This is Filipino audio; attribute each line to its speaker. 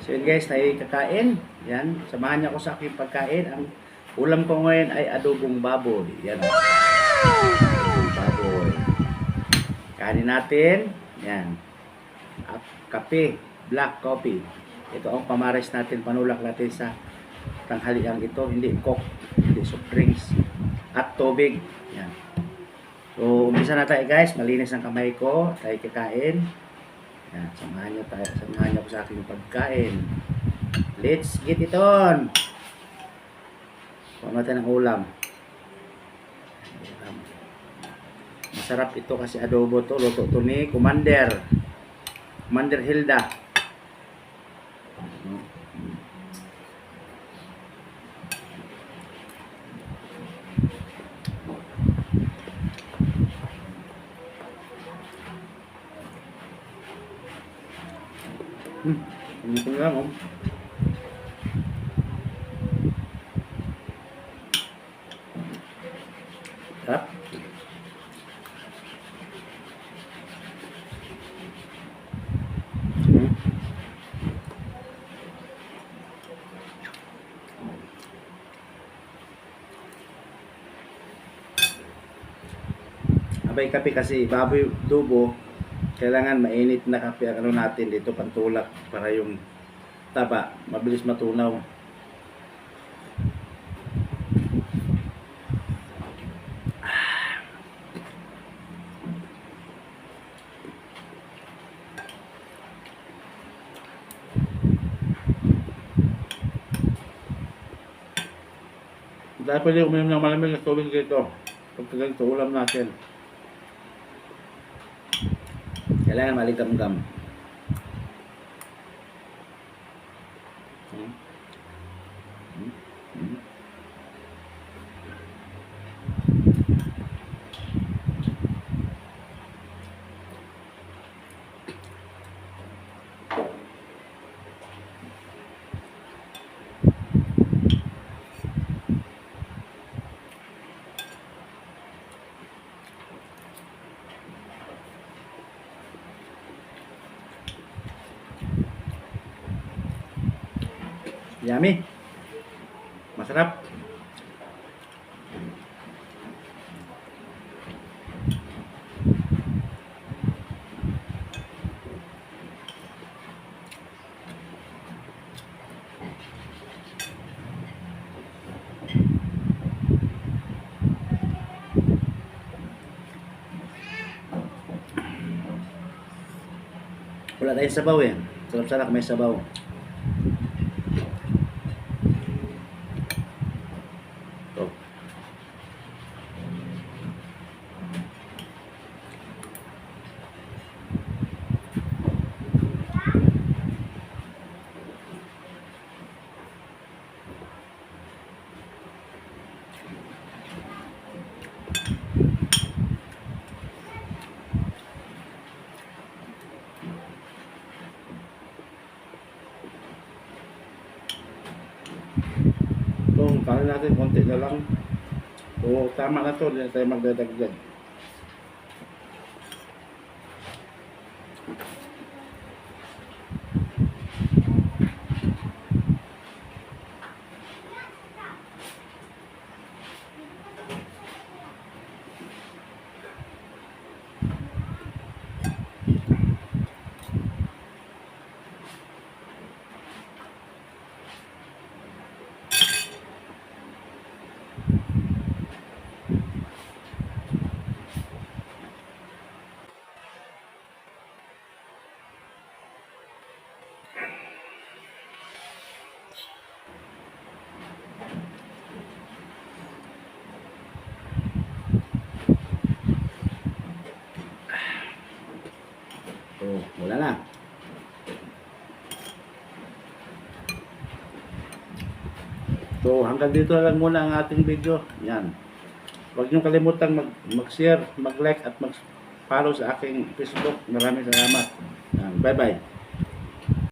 Speaker 1: So yun guys, tayo kakain. Yan, samahan niyo ako sa aking pagkain. Ang ulam ko ngayon ay adobong baboy. Yan. Adobong baboy. Kanin natin. Yan. At kape, black coffee. Ito ang pamares natin, panulak natin sa tanghalian ito. Hindi coke, hindi soft drinks. At tubig. Yan. So, umpisa na tayo guys. Malinis ang kamay ko. Tayo kakain. Yan, samahan niyo ako sa aking pagkain. Let's get it on. Kuha natin ang ulam. Masarap ito kasi adobo to. Luto to ni Commander Hilda. Ito lang oh. Sarap. Abay kape kasi baboy dubo, kailangan mainit na kape ang ano natin dito, pantulak para yung taba mabilis matunaw. Dahil pwede uminom ng malamig na tubig dito pagkaganito ulam natin. Kailangan maligam-gam. Yummy. Masarap. Wala tayong sabaw eh. Sarap-sarap may sabaw. Itong kanin natin, konti na lang. So, tama na to, hindi na tayo magdadagdag. So, wala na. So, hanggang dito lang muna ang ating video. Yan. Huwag niyong kalimutan mag-share, mag-like at mag-follow sa aking Facebook. Maraming salamat. Bye-bye.